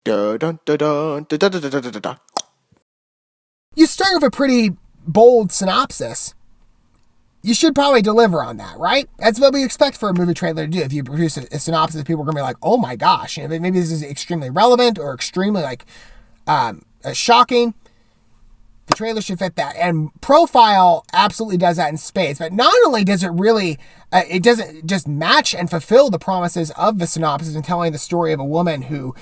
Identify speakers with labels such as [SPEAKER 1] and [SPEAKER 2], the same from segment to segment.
[SPEAKER 1] You start with a pretty bold synopsis. You should probably deliver on that, right? That's what we expect for a movie trailer to do. If you produce a synopsis, people are going to be like, oh my gosh, maybe this is extremely relevant or extremely shocking. The trailer should fit that. And Profile absolutely does that in spades. But not only does it really, it doesn't just match and fulfill the promises of the synopsis and telling the story of a woman who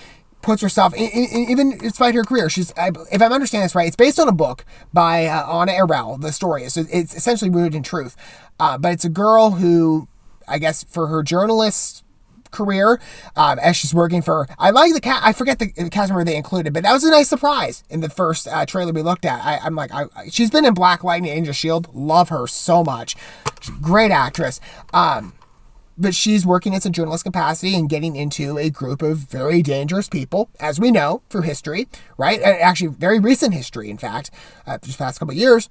[SPEAKER 1] puts herself, even despite her career, if I'm understanding this right, it's based on a book by Anna Errol, the story. So it's essentially rooted in truth. But it's a girl who, I guess, for her journalist career, as she's working for, I forget the cast member they included, but that was a nice surprise in the first trailer we looked at. She's been in Black Lightning, Angel Shield, love her so much. She's a great actress. But she's working as a journalist capacity and getting into a group of very dangerous people, as we know through history, right? Actually, very recent history, in fact, just the past couple of years.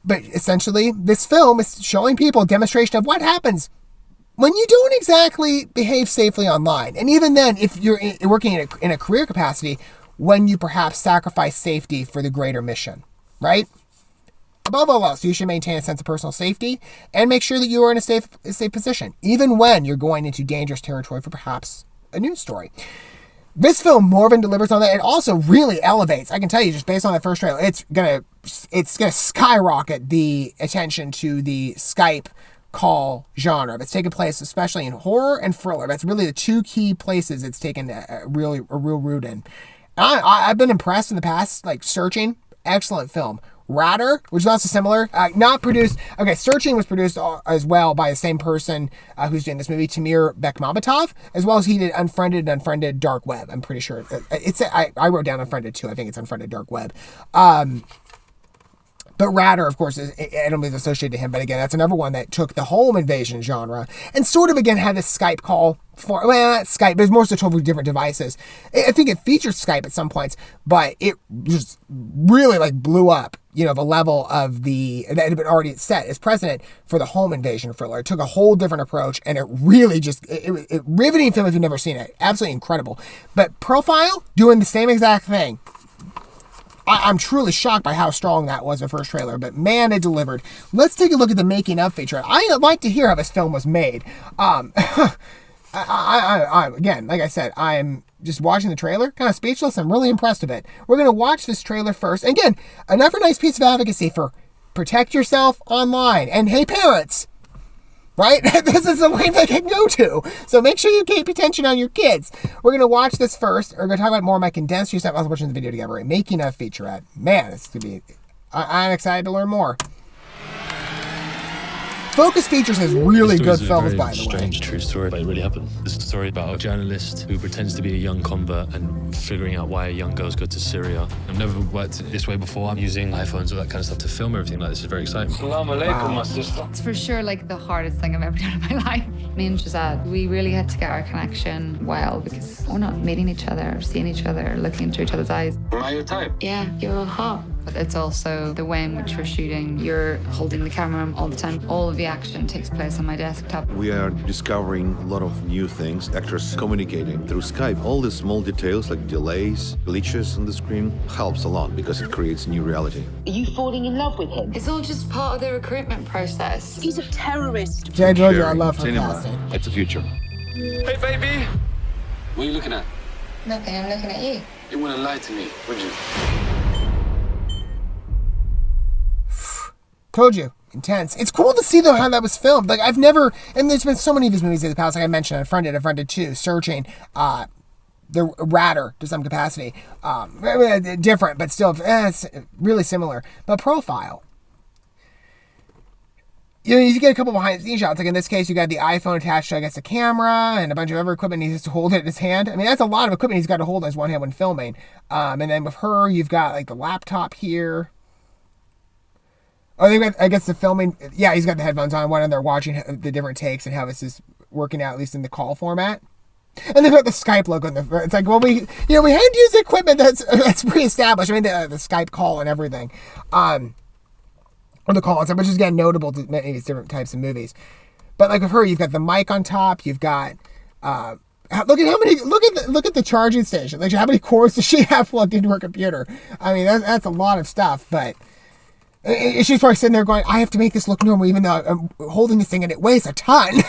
[SPEAKER 1] But essentially, this film is showing people a demonstration of what happens when you don't exactly behave safely online. And even then, if you're working in a career capacity, when you perhaps sacrifice safety for the greater mission, right? Above all else, you should maintain a sense of personal safety and make sure that you are in a safe position, even when you're going into dangerous territory for perhaps a news story. This film more than delivers on that. It also really elevates. I can tell you, just based on that first trailer, it's gonna skyrocket the attention to the Skype call genre. It's taken place especially in horror and thriller. That's really the two key places it's taken a real root in. I've been impressed in the past, Searching, excellent film. Radar, which is also similar, not produced. Okay, Searching was produced as well by the same person who's doing this movie, Tamir Bekmambetov, as well as he did Unfriended Dark Web. I'm pretty sure I wrote down Unfriended too. I think it's Unfriended Dark Web. But Radar, of course, I don't believe it's associated to him. But again, that's another one that took the home invasion genre and sort of, again, had this Skype call for, well, not Skype, but it's more so totally different devices. I think it featured Skype at some points, but it just really blew up, the level of that had been already set as precedent for the home invasion thriller. It took a whole different approach, and it really it riveting film if you've never seen it. Absolutely incredible. But Profile, doing the same exact thing. I'm truly shocked by how strong that was in the first trailer, but man, it delivered. Let's take a look at the making of Featurette. I'd like to hear how this film was made. Again, like I said, I'm just watching the trailer, kind of speechless. I'm really impressed with it. We're going to watch this trailer first. And again, another nice piece of advocacy for protect yourself online. And hey, parents, right? This is the way they can go to. So make sure you keep attention on your kids. We're going to watch this first. We're going to talk about more of my condensed use. I was watching the video together, right? Making of Featurette. Man, this could be... I'm excited to learn more. Focus Features has really good films, by the way.
[SPEAKER 2] Strange true story, but it really happened. This is a story about a journalist who pretends to be a young convert and figuring out why young girls go to Syria. I've never worked this way before. I'm using iPhones, all that kind of stuff to film everything. This is very exciting.
[SPEAKER 3] Salam alaikum, my sister.
[SPEAKER 4] It's for sure the hardest thing I've ever done in my life. Me and Shazad, we really had to get our connection well because we're not meeting each other, seeing each other, looking into each other's eyes.
[SPEAKER 3] Am I your type?
[SPEAKER 4] Yeah, you're hot. But it's also the way in which we're shooting. You're holding the camera all the time. All of the action takes place on my desktop.
[SPEAKER 5] We are discovering a lot of new things. Actors communicating through Skype. All the small details like delays, glitches on the screen helps a lot because it creates a new reality.
[SPEAKER 6] Are you falling in love with him?
[SPEAKER 4] It's all just part of the recruitment process.
[SPEAKER 6] He's a terrorist.
[SPEAKER 1] Jay Jojo, I love her
[SPEAKER 5] Cinema.
[SPEAKER 1] casting.
[SPEAKER 5] It's the future.
[SPEAKER 3] Hey, baby. What are you looking at?
[SPEAKER 4] Nothing, I'm looking at you.
[SPEAKER 3] You wouldn't lie to me, would you?
[SPEAKER 1] Told you. Intense. It's cool to see, though, how that was filmed. I've never... And there's been so many of these movies in the past. Like I mentioned, Unfriended 2, Searching, the Radar to some capacity. Different, but still, it's really similar. But Profile. You get a couple behind-the-scenes shots. Like in this case, you got the iPhone attached to, I guess, a camera and a bunch of other equipment. He has to hold it in his hand. I mean, that's a lot of equipment he's got to hold in his one hand when filming. And then with her, you've got, the laptop here. Oh, they've got, I guess, the filming. Yeah, he's got the headphones on. One, and they're watching the different takes and how this is working out, at least in the call format. And they've got the Skype logo. It's like, well, we had to use the equipment that's pre-established. I mean, the Skype call and everything. Or the call and stuff, which is, again, notable to many of these different types of movies. But, with her, you've got the mic on top. You've got Look at how many. Look at the charging station. Like, how many cords does she have plugged into her computer? I mean, that's a lot of stuff. But she's probably sitting there going, "I have to make this look normal, even though I'm holding this thing and it weighs a ton."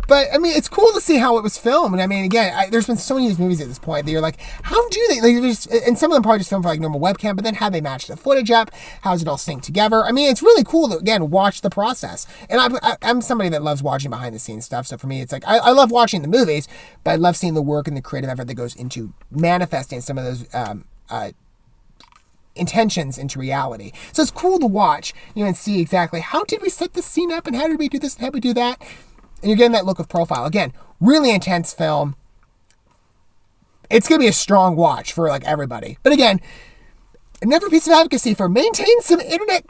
[SPEAKER 1] But I mean, it's cool to see how it was filmed. And I mean, again, there's been so many of these movies at this point that you're like, how do they? Like, and some of them probably just filmed for like normal webcam, but then how they match the footage up? How does it all sync together? I mean, it's really cool to again watch the process. And I'm somebody that loves watching behind the scenes stuff. So for me, it's like I love watching the movies, but I love seeing the work and the creative effort that goes into manifesting some of those intentions into reality. So it's cool to watch, and see exactly how did we set this scene up and how did we do this and how did we do that. And you're getting that look of profile. Again, really intense film. It's going to be a strong watch for like everybody. But again, another piece of advocacy for maintain some internet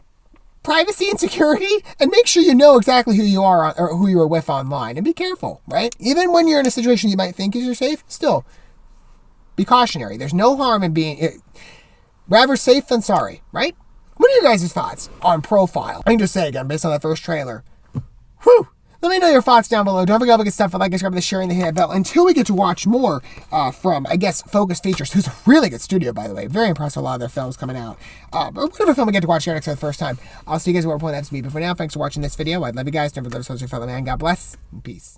[SPEAKER 1] privacy and security and make sure you know exactly who you are or who you are with online and be careful, right? Even when you're in a situation you might think you're safe, still be cautionary. There's no harm in being rather safe than sorry, right? What are your guys' thoughts on Profile? I can just say again, based on that first trailer, whew! Let me know your thoughts down below. Don't forget to look at stuff like, subscribe, the sharing, the hit that bell. Until we get to watch more from, I guess, Focus Features, who's a really good studio, by the way. Very impressed with a lot of their films coming out. But whatever film we get to watch here next for the first time, I'll see you guys at whatever point that's me. But for now, thanks for watching this video. I'd love you guys. Don't forget to love your fellow man. God bless and peace.